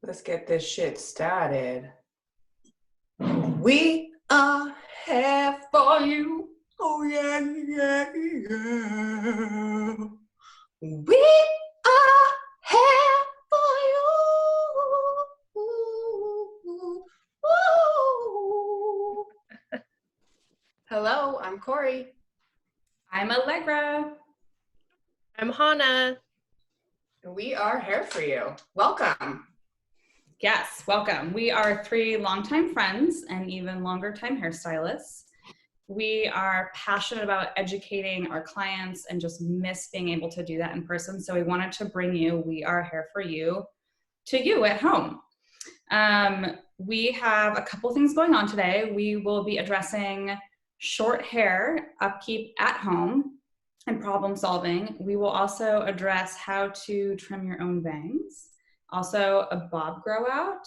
Let's get this shit started. We are here for you. Oh, yeah, yeah, yeah. We are here for you. Hello, I'm Corey. I'm Allegra. I'm Hannah. We are here for you. Welcome. Yes, welcome. We are three longtime friends and even longer time hairstylists. We are passionate about educating our clients and just miss being able to do that in person. So we wanted to bring you We Are Here For You to you at home. We have a couple things going on today. We will be addressing short hair, upkeep at home, and problem solving. We will also address how to trim your own bangs, also a bob grow out.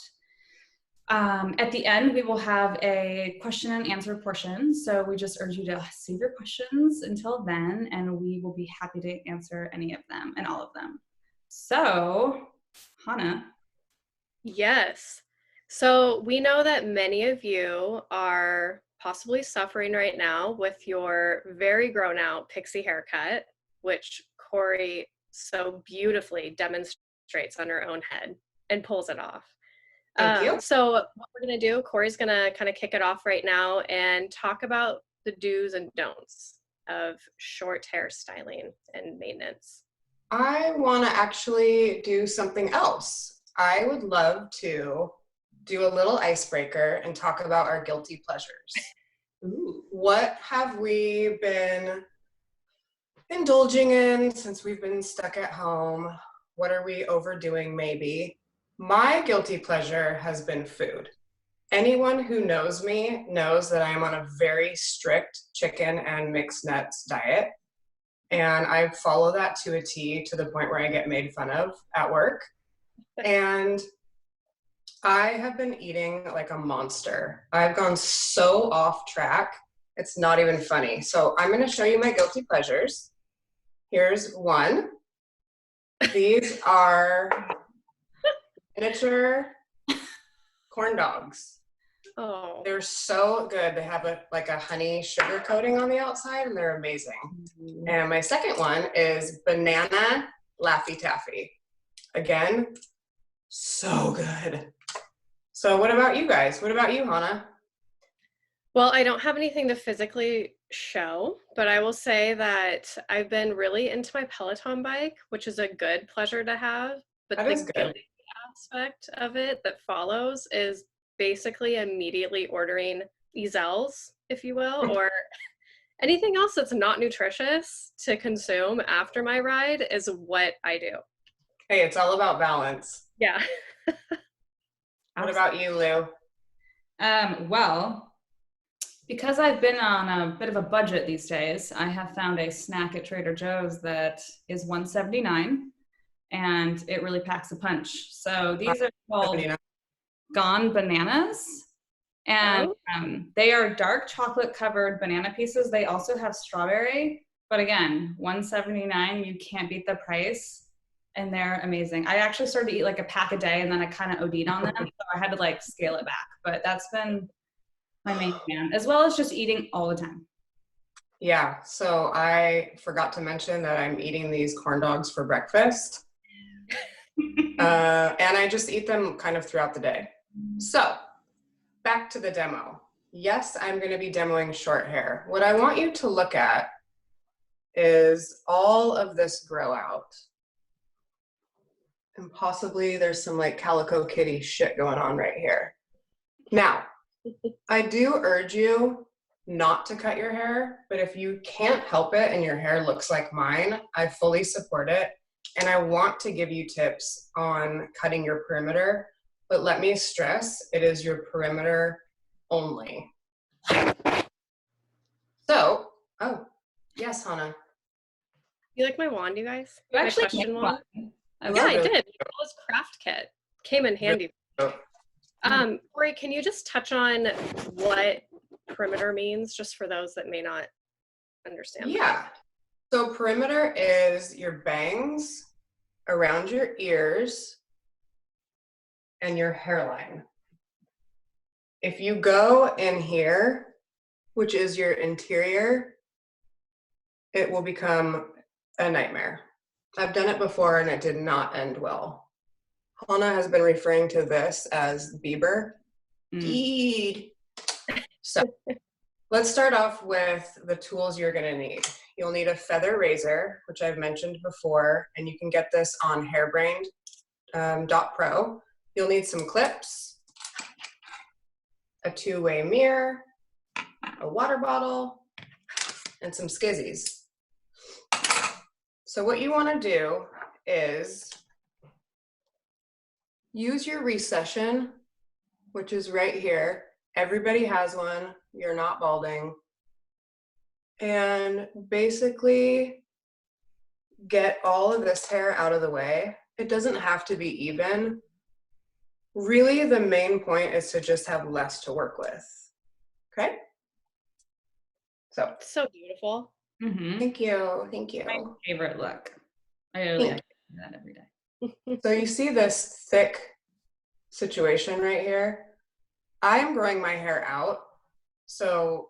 At the end, we will have a question and answer portion. So we just urge you to save your questions until then, and we will be happy to answer any of them and all of them. So, Hannah. Yes. So we know that many of you are possibly suffering right now with your very grown out pixie haircut, which Corey so beautifully demonstrates on her own head and pulls it off. Thank you. So what we're going to do, Corey's going to kind of kick it off right now and talk about the do's and don'ts of short hair styling and maintenance. I want to actually do something else. I would love to do a little icebreaker and talk about our guilty pleasures. Ooh. What have we been indulging in since we've been stuck at home? What are we overdoing maybe? My guilty pleasure has been food. Anyone who knows me knows that I am on a very strict chicken and mixed nuts diet. And I follow that to a T, to the point where I get made fun of at work. And I have been eating like a monster. I've gone so off track, it's not even funny. So I'm going to show you my guilty pleasures. Here's one. These are miniature corn dogs. Oh, They're so good. They have a honey sugar coating on the outside, and they're amazing. And my second one is banana Laffy Taffy. Again, so good. So what about you guys? What about you, Hannah? well, I don't have anything to physically show, but I will say that I've been really into my Peloton bike, which is a good pleasure to have. But That the is good. guilty aspect of it that follows is basically immediately ordering Ezels, if you will, or anything else that's not nutritious to consume after my ride is what I do. Hey, it's all about balance. Yeah. What about you, Lou? Well, because I've been on a bit of a budget these days, I have found a snack at Trader Joe's that is $1.79, and it really packs a punch. So these are called Gone Bananas, and they are dark chocolate covered banana pieces. They also have strawberry, but again, $1.79, you can't beat the price, and they're amazing. I actually started to eat like a pack a day, and then I kind of OD'd on them, so I had to like scale it back, but that's been my main fan, as well as just eating all the time. Yeah, so I forgot to mention that I'm eating these corn dogs for breakfast. And I just eat them kind of throughout the day. So back to the demo. Yes, I'm going to be demoing short hair. What I want you to look at is all of this grow out. And possibly there's some like Calico Kitty shit going on right here. Now, I do urge you not to cut your hair, but if you can't help it and your hair looks like mine, I fully support it. And I want to give you tips on cutting your perimeter, but let me stress, it is your perimeter only. So, oh, yes, Hannah. You like my wand, you guys? You My actually question made wand? one. Yeah, I did. It was craft kit. Came in handy. Corey, can you just touch on what perimeter means, just for those that may not understand? Yeah. So perimeter is your bangs around your ears and your hairline. If you go in here, which is your interior, it will become a nightmare. I've done it before and it did not end well. Hannah has been referring to this as Bieber. So let's start off with the tools you're gonna need. You'll need a feather razor, which I've mentioned before, and you can get this on hairbrained.pro. You'll need some clips, a two-way mirror, a water bottle, and some skizzies. So what you wanna do is use your recession, which is right here. Everybody has one, you're not balding. And basically get all of this hair out of the way. It doesn't have to be even. Really, the main point is to just have less to work with, okay? So beautiful. Mm-hmm. Thank you, thank you. My favorite look. I really like that every day. So you see this thick situation right here? I am growing my hair out, so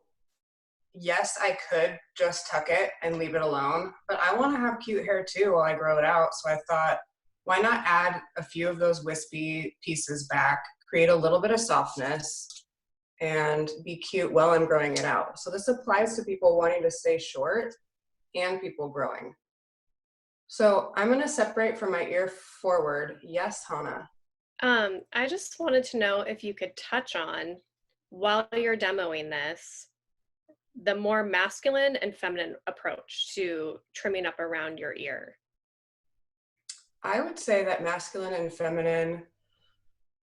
yes, I could just tuck it and leave it alone, but I want to have cute hair too while I grow it out. So I thought, why not add a few of those wispy pieces back, create a little bit of softness, and be cute while I'm growing it out. So this applies to people wanting to stay short and people growing. So I'm going to separate from my ear forward. Yes, Hannah. I just wanted to know if you could touch on, while you're demoing this, the more masculine and feminine approach to trimming up around your ear. I would say that masculine and feminine,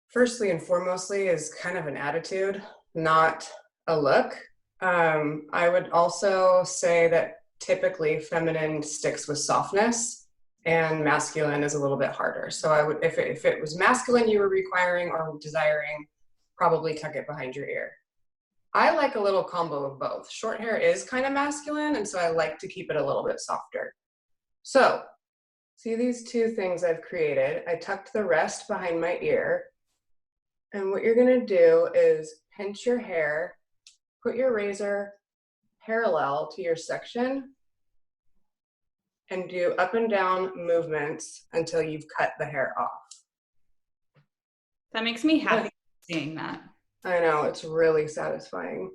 firstly and foremostly, is kind of an attitude, not a look. I would also say that typically feminine sticks with softness and masculine is a little bit harder. So I would, if it was masculine you were requiring or desiring, probably tuck it behind your ear. I like a little combo of both. Short hair is kind of masculine, and so I like to keep it a little bit softer. So see these two things I've created? I tucked the rest behind my ear. And what you're gonna do is pinch your hair, put your razor parallel to your section, and do up and down movements until you've cut the hair off. That makes me happy seeing that. I know, it's really satisfying.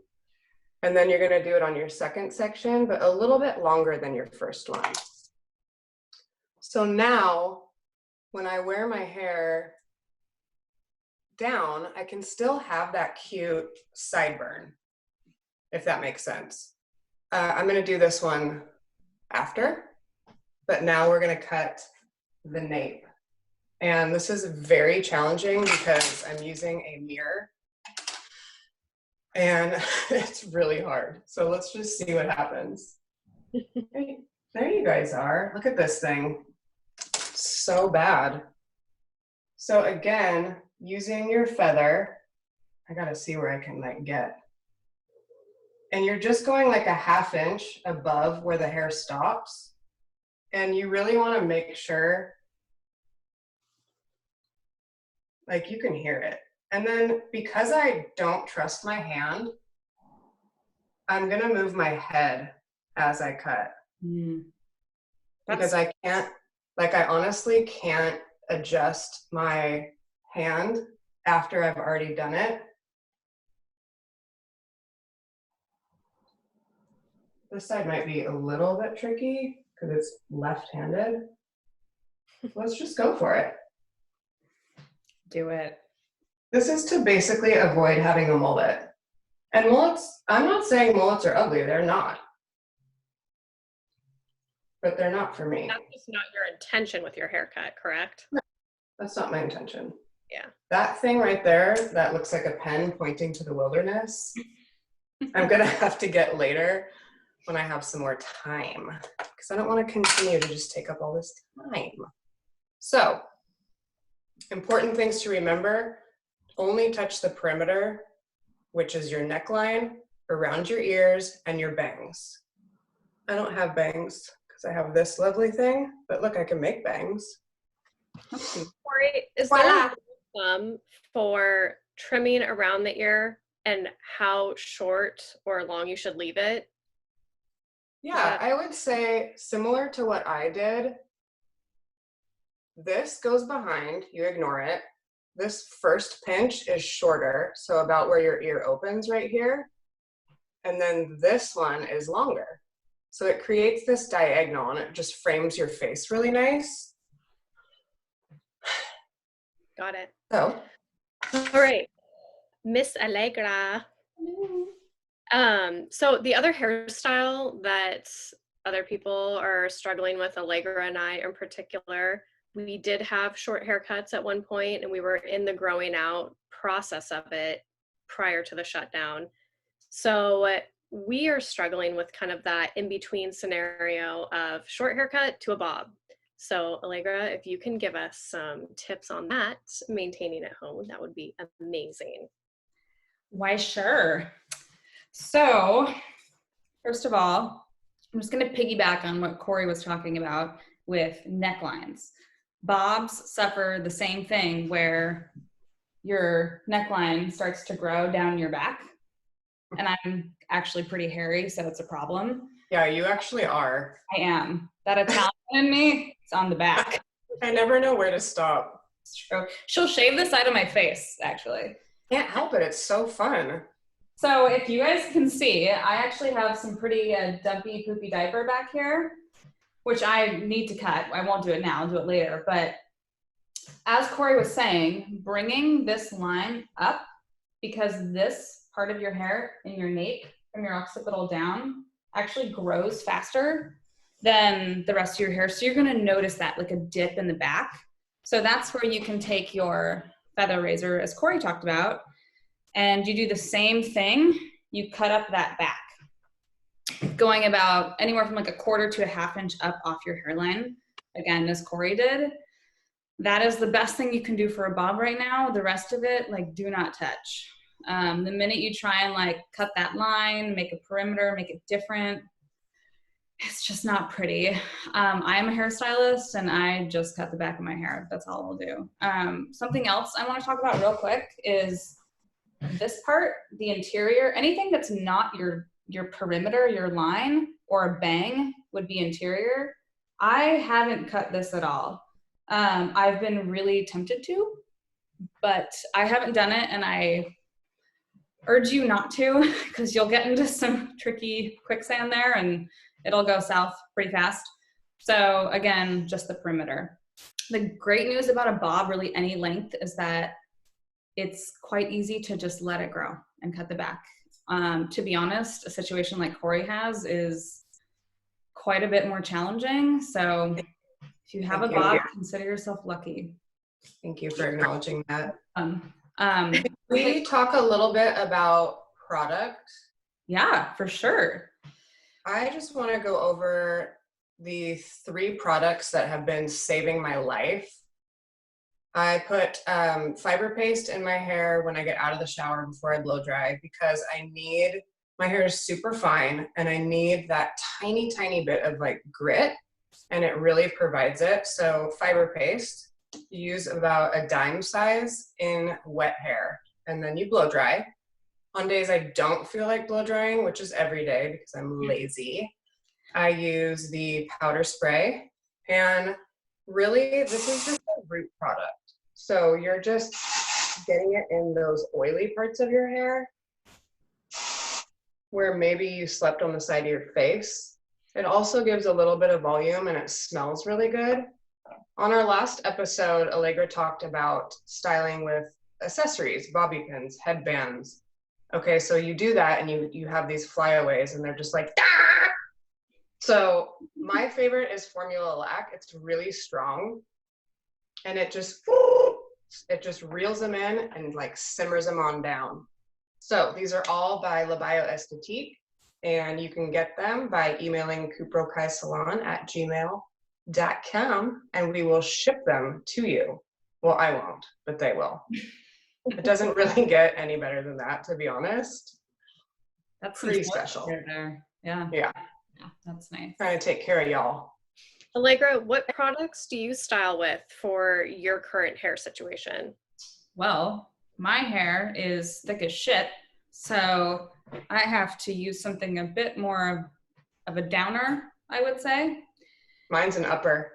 And then you're gonna do it on your second section, but a little bit longer than your first one. So now, when I wear my hair down, I can still have that cute sideburn, if that makes sense. I'm gonna do this one after, but now we're gonna cut the nape. And this is very challenging because I'm using a mirror and it's really hard. So let's just see what happens. There you guys are. Look at this thing. So bad. So again, using your feather, I gotta see where I can like get. And you're just going like a ½ inch above where the hair stops. And you really wanna make sure, like you can hear it. And then because I don't trust my hand, I'm gonna move my head as I cut. Because I can't, like I honestly can't adjust my hand after I've already done it. This side might be a little bit tricky because it's left-handed. Let's just go for it. Do it. This is to basically avoid having a mullet. And mullets, I'm not saying mullets are ugly, they're not. But they're not for me. That's just not your intention with your haircut, correct? No, that's not my intention. Yeah. That thing right there, that looks like a pen pointing to the wilderness, I'm gonna have to get later when I have some more time, because I don't want to continue to just take up all this time. So, important things to remember: only touch the perimeter, which is your neckline, around your ears, and your bangs. I don't have bangs because I have this lovely thing, but look, I can make bangs. Corey, is Voila. there a thumb for trimming around the ear and how short or long you should leave it? Yeah, I would say similar to what I did. This goes behind, you ignore it. This first pinch is shorter, so about where your ear opens right here. And then this one is longer. So it creates this diagonal and it just frames your face really nice. Got it. So, All right, Miss Allegra. So the other hairstyle that other people are struggling with, Allegra and I in particular, we did have short haircuts at one point and we were in the growing out process of it prior to the shutdown. So we are struggling with kind of that in between scenario of short haircut to a bob. So Allegra, if you can give us some tips on that, maintaining at home, that would be amazing. Why, sure. So, first of all, I'm just going to piggyback on what Corey was talking about with necklines. Bobs suffer the same thing where your neckline starts to grow down your back. And I'm actually pretty hairy, so it's a problem. yeah, you actually are. I am. That Italian in me, it's on the back. I never know where to stop. It's true. She'll shave the side of my face, actually. Can't help it. It's so fun. So if you guys can see, I actually have some pretty dumpy, poopy diaper back here, which I need to cut. I won't do it now. I'll do it later. But as Corey was saying, bringing this line up, because this part of your hair in your nape from your occipital down actually grows faster than the rest of your hair. So you're going to notice that, like a dip in the back. So that's where you can take your feather razor, as Corey talked about, and you do the same thing. You cut up that back, going about anywhere from like a quarter to a half inch up off your hairline. Again, as Corey did. That is the best thing you can do for a bob right now. The rest of it, like, do not touch. The minute you try and like cut that line, make a perimeter, make it different, it's just not pretty. I am a hairstylist and I just cut the back of my hair. That's all I'll do. Something else I want to talk about real quick is this part, the interior. Anything that's not your perimeter, your line, or a bang would be interior. I haven't cut this at all. I've been really tempted to, but I haven't done it, and I urge you not to, because you'll get into some tricky quicksand there and it'll go south pretty fast. So again, just the perimeter. The great news about a bob, really any length, is that it's quite easy to just let it grow and cut the back. To be honest, a situation like Corey has is quite a bit more challenging. So if you have a bob, consider yourself lucky. Thank you for acknowledging that. Can we talk a little bit about product? Yeah, for sure. I just want to go over the 3 products that have been saving my life. I put fiber paste in my hair when I get out of the shower before I blow dry, because my hair is super fine and I need that tiny, tiny bit of like grit, and it really provides it. So fiber paste, you use about a dime size in wet hair, and then you blow dry. On days I don't feel like blow drying, which is every day because I'm lazy, I use the powder spray. And really, this is just a root product. So you're just getting it in those oily parts of your hair where maybe you slept on the side of your face. It also gives a little bit of volume and it smells really good. On our last episode, Allegra talked about styling with accessories, bobby pins, headbands. Okay, so you do that and you have these flyaways and they're just like, ah! So my favorite is Formula Lac. It's really strong and it just reels them in and like simmers them on down. So these are all by La Bio Esthétique, and you can get them by emailing kuprokaisalon@gmail.com and we will ship them to you. Well, I won't, but they will. It doesn't really get any better than that, to be honest. That's pretty special. There. Yeah. Yeah. Yeah, that's nice. Trying to take care of y'all. Allegra, what products do you style with for your current hair situation? Well, my hair is thick as shit, so I have to use something a bit more of a downer, I would say. Mine's an upper.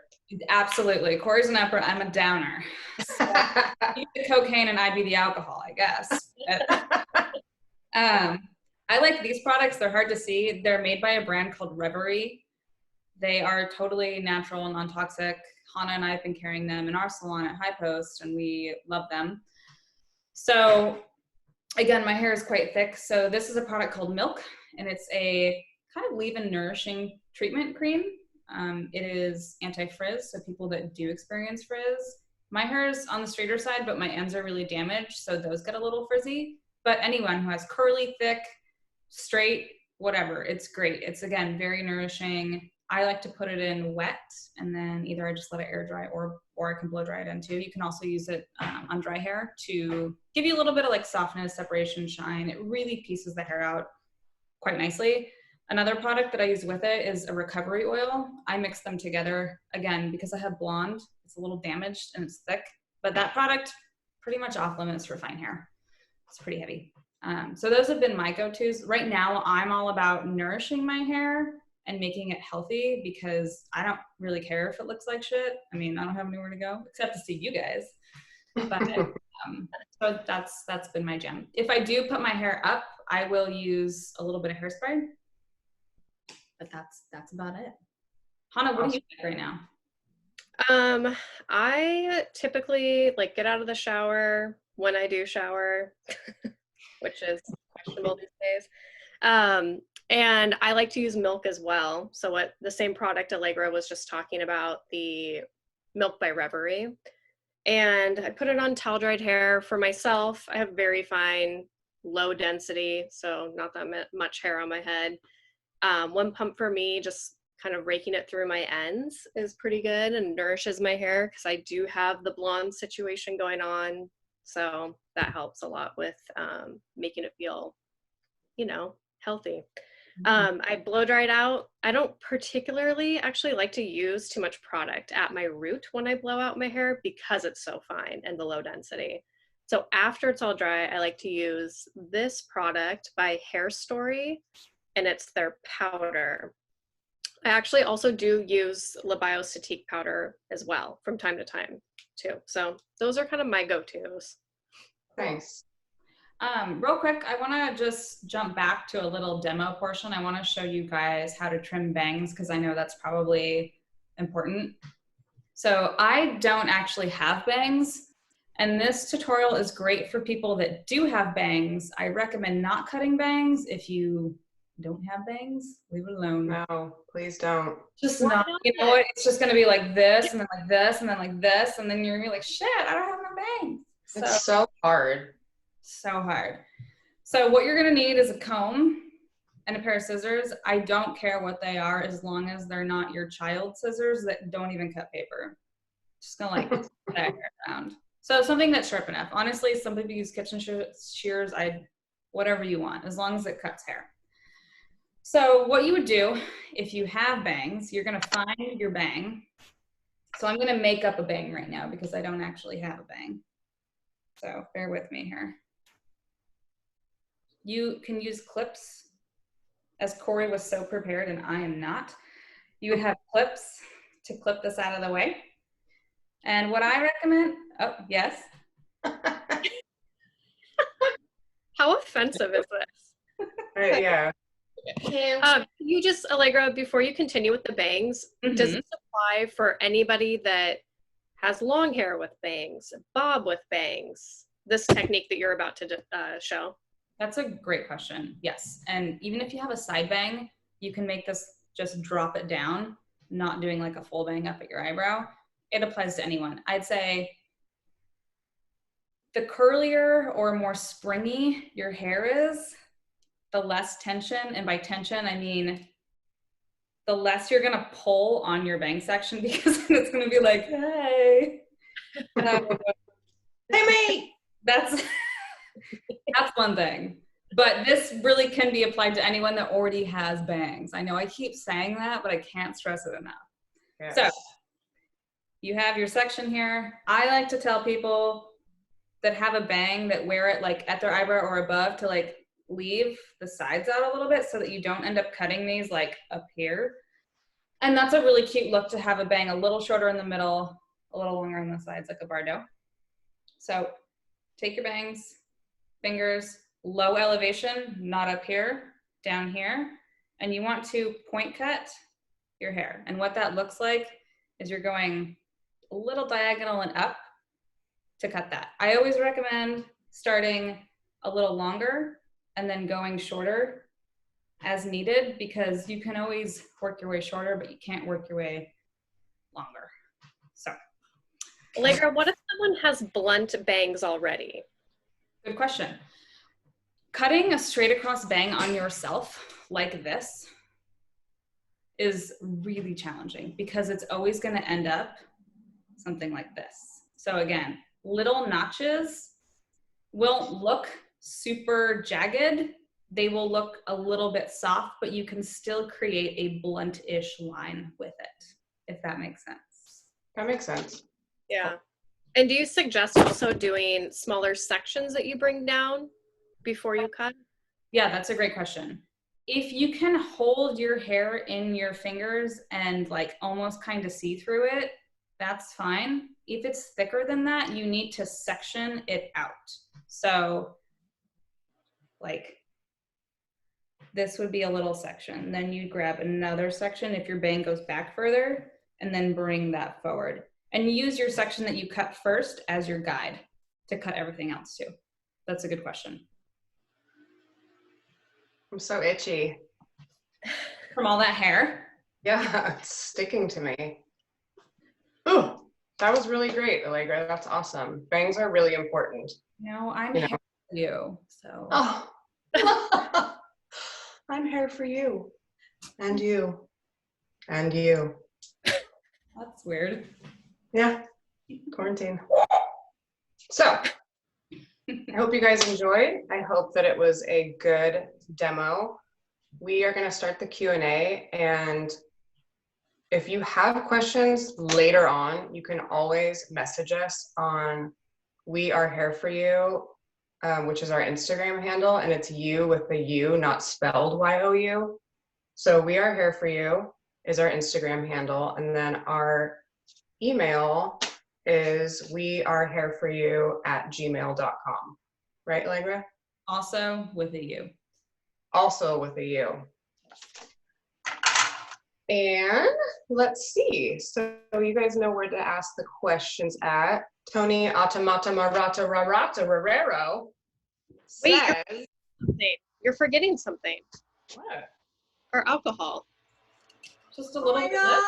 Absolutely. Corey's an upper, I'm a downer. So you be the cocaine and I be the alcohol, I guess. I like these products. They're hard to see. They're made by a brand called Reverie. They are totally natural and non-toxic. Hannah and I have been carrying them in our salon at High Post, and we love them. So again, my hair is quite thick. So this is a product called Milk, and it's a kind of leave-in nourishing treatment cream. It is anti-frizz, so people that do experience frizz. My hair is on the straighter side, but my ends are really damaged, so those get a little frizzy. But anyone who has curly, thick, straight, whatever, it's great. It's, again, very nourishing. I like to put it in wet, and then either I just let it air dry or I can blow dry it in too. You can also use it on dry hair to give you a little bit of like softness, separation, shine. It really pieces the hair out quite nicely. Another product that I use with it is a recovery oil. I mix them together, again, because I have blonde. It's a little damaged and it's thick, but that product pretty much off limits for fine hair. It's pretty heavy. So those have been my go-tos. Right now, I'm all about nourishing my hair and making it healthy because I don't really care if it looks like shit. I mean, I don't have anywhere to go except to see you guys. But so that's been my jam. If I do put my hair up, I will use a little bit of hairspray. But that's about it. Hannah, what do you think right now? I typically like get out of the shower when I do shower, which is questionable these days. And I like to use Milk as well. So what the same product Allegra was just talking about, the Milk by Reverie. And I put it on towel dried hair for myself. I have very fine, low density, so not that much hair on my head. One pump for me, just kind of raking it through my ends is pretty good and nourishes my hair because I do have the blonde situation going on. So that helps a lot with making it feel, healthy. I blow dry it out. I don't particularly actually like to use too much product at my root when I blow out my hair because it's so fine and the low density. So after it's all dry, I like to use this product by Hair Story, and it's their powder. I actually also do use Labiostatique powder as well from time to time too. So those are kind of my go-tos. Nice. Real quick, I want to just jump back to a little demo portion. I want to show you guys how to trim bangs because I know that's probably important. So I don't actually have bangs, and this tutorial is great for people that do have bangs. I recommend not cutting bangs. If you don't have bangs, leave it alone. No, please don't. Just not, you know what? It's just going to be like this, and then like this, and then like this, and then you're going to be like, shit, I don't have no bangs. It's so hard. So hard. So what you're gonna need is a comb and a pair of scissors. I don't care what they are as long as they're not your child scissors that don't even cut paper. Just gonna like put that hair around. So something that's sharp enough. Honestly, some people use kitchen shears. Whatever you want, as long as it cuts hair. So what you would do if you have bangs, you're gonna find your bang. So I'm gonna make up a bang right now because I don't actually have a bang. So bear with me here. You can use clips, as Corey was so prepared and I am not. You would have clips to clip this out of the way. And what I recommend, oh, yes. How offensive is this? Yeah. You just, Allegra, before you continue with the bangs, does this apply for anybody that has long hair with bangs, bob with bangs, this technique that you're about to show? That's a great question. Yes. And even if you have a side bang, you can make this just drop it down, not doing like a full bang up at your eyebrow. It applies to anyone. I'd say the curlier or more springy your hair is, the less tension. And by tension, I mean the less you're going to pull on your bang section because it's going to be like, hey. Hey, mate. That's one thing. But this really can be applied to anyone that already has bangs. I know I keep saying that, but I can't stress it enough. Yes. So you have your section here. I like to tell people that have a bang that wear it like at their eyebrow or above to like leave the sides out a little bit so that you don't end up cutting these like up here. And that's a really cute look, to have a bang a little shorter in the middle, a little longer on the sides, like a bardo. So take your bangs, fingers, low elevation, not up here, down here. And you want to point cut your hair. And what that looks like is you're going a little diagonal and up to cut that. I always recommend starting a little longer and then going shorter as needed, because you can always work your way shorter, but you can't work your way longer. So. Allegra, what if someone has blunt bangs already? Good question. Cutting a straight across bang on yourself like this is really challenging, because it's always going to end up something like this. So again, little notches won't look super jagged. They will look a little bit soft, but you can still create a blunt-ish line with it, if that makes sense. That makes sense. Yeah. And do you suggest also doing smaller sections that you bring down before you cut? Yeah, that's a great question. If you can hold your hair in your fingers and like almost kind of see through it, that's fine. If it's thicker than that, you need to section it out. So like this would be a little section. Then you grab another section if your bang goes back further, and then bring that forward. And use your section that you cut first as your guide to cut everything else too. That's a good question. I'm so itchy. From all that hair? Yeah, it's sticking to me. Ooh, that was really great, Allegra. That's awesome. Bangs are really important. No, I'm You know. hair for you, so. Oh, I'm here for you, and you, and you. That's weird. Yeah, quarantine. So, I hope you guys enjoyed. I hope that it was a good demo. We are going to start the Q&A, and if you have questions later on, you can always message us on We Are Here For You, which is our Instagram handle, and it's you with the U, not spelled Y-O-U. So We Are Here For You is our Instagram handle, and then our email is wearehairforyou@gmail.com. Right, Allegra? Also with a U. Also with a U. And let's see. So you guys know where to ask the questions at. Tony Automata Marata Rarata Rarero says. Wait, you're forgetting something. What? Our alcohol. Just a Oh little my bit. God,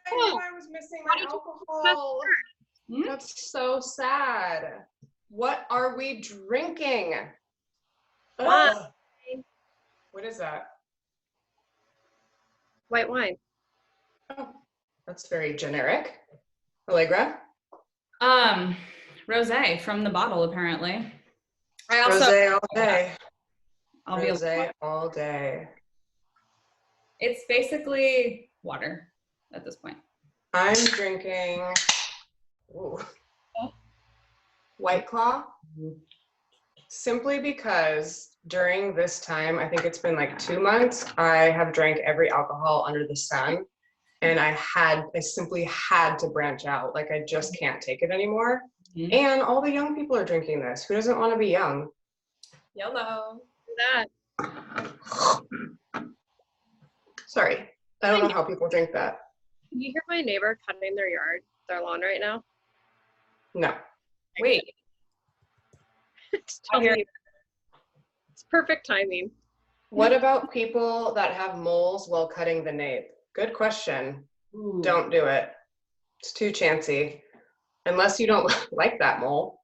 I knew I was missing my alcohol. Hmm? That's so sad. What are we drinking? Wine. Ugh. What is that? White wine. Oh, that's very generic. Allegra? Rosé from the bottle, apparently. I also, Rosé all day. I'll be Rosé all day. It's basically water at this point. I'm drinking White Claw, simply because during this time, I think it's been like 2 months, I have drank every alcohol under the sun, and I simply had to branch out. Like, I just can't take it anymore. Mm-hmm. And all the young people are drinking this. Who doesn't want to be young? Yellow. That. Sorry, I don't know how people drink that. Can you hear my neighbor cutting their lawn right now? No. Wait. Tell me. It's perfect timing. What about people that have moles while cutting the nape? Good question. Ooh. Don't do it. It's too chancy. Unless you don't like that mole.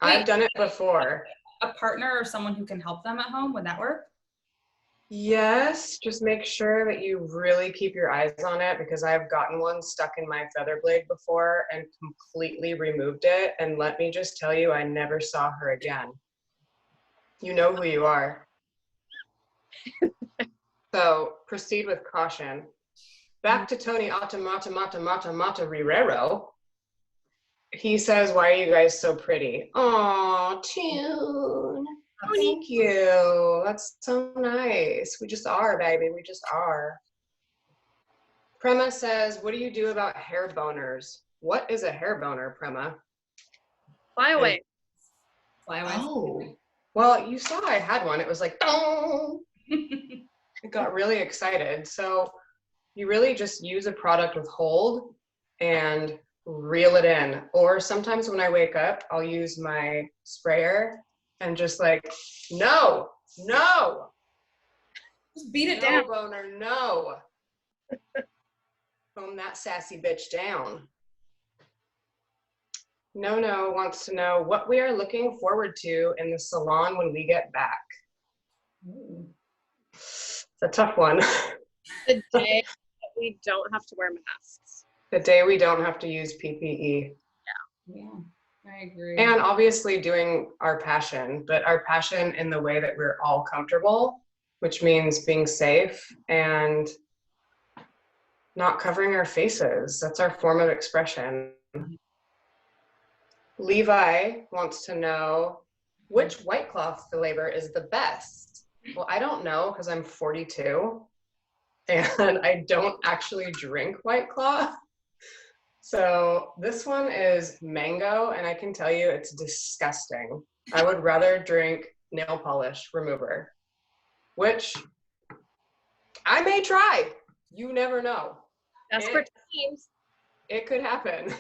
Wait. I've done it before. A partner or someone who can help them at home, would that work? Yes, just make sure that you really keep your eyes on it, because I've gotten one stuck in my feather blade before and completely removed it. And let me just tell you, I never saw her again. You know who you are. So proceed with caution. Back to Tony Automata Mata Mata Mata Rirero. he says, why are you guys so pretty? Oh, Tune. Thank you. That's so nice. We just are, baby. We just are. Prema says, what do you do about hair boners? What is a hair boner, Prema? Fly away. Oh, well, you saw I had one. It was like, oh. It got really excited. So you really just use a product with hold and reel it in. Or sometimes when I wake up, I'll use my sprayer and just like, no, Just beat it no down. boner, no. Calm that sassy bitch down. No wants to know what we are looking forward to in the salon when we get back. Ooh. It's a tough one. The day that we don't have to wear masks. The day we don't have to use PPE. Yeah, I agree. And obviously doing our passion, but our passion in the way that we're all comfortable, which means being safe and not covering our faces. That's our form of expression. Levi wants to know which White Claw flavor is the best. Well, I don't know because I'm 42 and I don't actually drink White Claw. So this one is mango, and I can tell you it's disgusting. I would rather drink nail polish remover, which I may try. You never know. Desperate times. It could happen.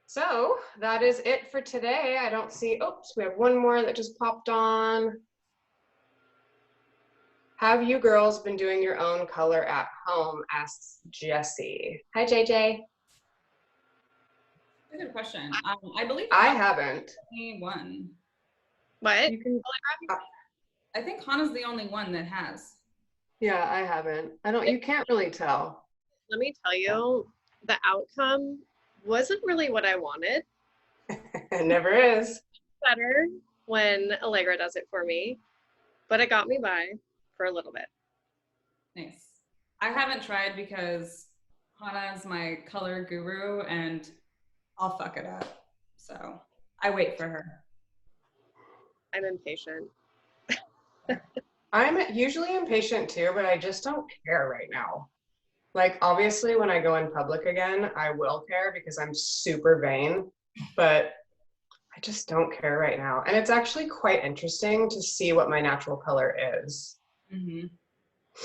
So that is it for today. I don't see, oops, we have one more that just popped on. Have you girls been doing your own color at home? Asks Jessie. Hi, JJ. That's a good question. I believe I haven't. only one. What? You can, I think Hannah's the only one that has. yeah, I haven't. I don't, you can't really tell. Let me tell you, the outcome wasn't really what I wanted. It never is. Better when Allegra does it for me, but it got me by for a little bit. Nice. I haven't tried because Hannah is my color guru and I'll fuck it up. So I wait for her. I'm impatient. I'm usually impatient too, but I just don't care right now. Like, obviously, when I go in public again, I will care because I'm super vain, but I just don't care right now. And it's actually quite interesting to see what my natural color is. Mm-hmm.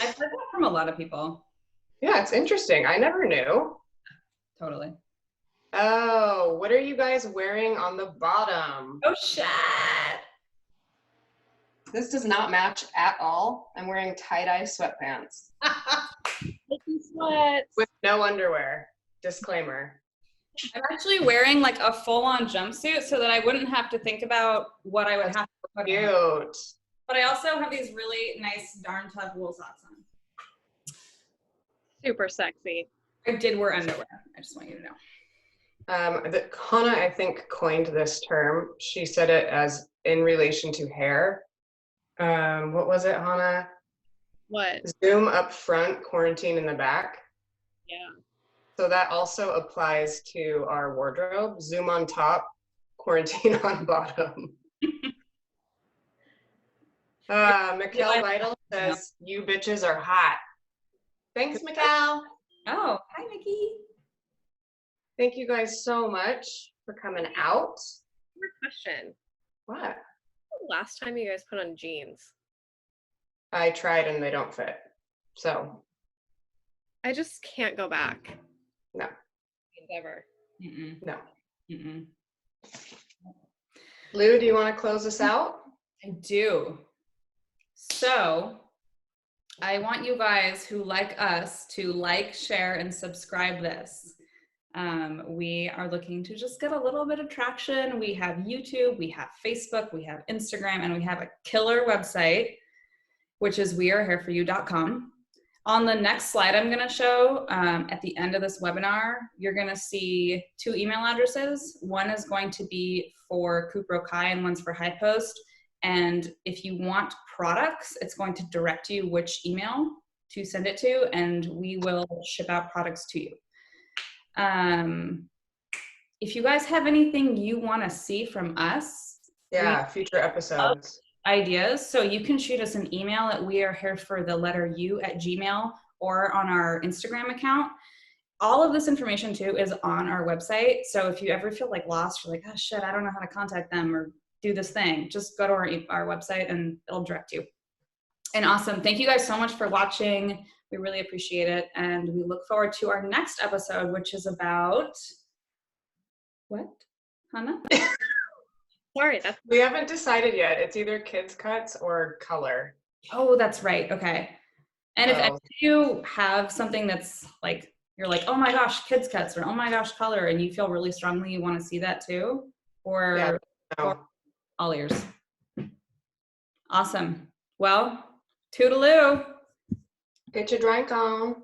I've heard that from a lot of people. Yeah, it's interesting. I never knew. Totally. Oh, what are you guys wearing on the bottom? Oh, shit. This does not match at all. I'm wearing tie-dye sweatpants Sweats. with no underwear. Disclaimer. I'm actually wearing like a full-on jumpsuit so that I wouldn't have to think about what I would have to put on. Cute. But I also have these really nice darn tough wool socks on. Super sexy. I did wear underwear. I just want you to know. Hannah, I think, coined this term. She said it as in relation to hair. What was it, Hannah? What? Zoom up front, quarantine in the back. Yeah. So that also applies to our wardrobe. Zoom on top, quarantine on bottom. Mikkel Vital says, you bitches are hot. Thanks, Mikkel. Oh, hi, Nikki. Thank you guys so much for coming out. More question. What? When was the last time you guys put on jeans? I tried and they don't fit. So. I just can't go back. No. Ever. Mm-mm. No. Mm-mm. Lou, do you want to close us out? I do. So I want you guys who like us to like, share, and subscribe this. We are looking to just get a little bit of traction. We have YouTube, we have Facebook, we have Instagram, and we have a killer website, which is wearehareforyou.com. On the next slide I'm going to show, at the end of this webinar, you're going to see 2 email addresses. One is going to be for Kupro Kai and one's for High Post. And if you want products, it's going to direct you which email to send it to, and we will ship out products to you. if you guys have anything you want to see from us, Yeah, future episodes. ideas, so you can shoot us an email at weareherefortheletteru@gmail or on our Instagram account. All of this information too is on our website. So if you ever feel like lost, you're like, oh shit, I don't know how to contact them or do this thing, just go to our website and it'll direct you. And awesome. Thank you guys so much for watching. We really appreciate it. And we look forward to our next episode, which is about what? Hannah? Sorry, that's We haven't decided yet. It's either kids cuts or color. Oh, that's right. Okay. And if any So, of you have something that's like, you're like, oh my gosh, kids cuts, or oh my gosh, color, and you feel really strongly you want to see that too, yeah, or no. all ears. Awesome. Well, toodaloo. Get your drink on.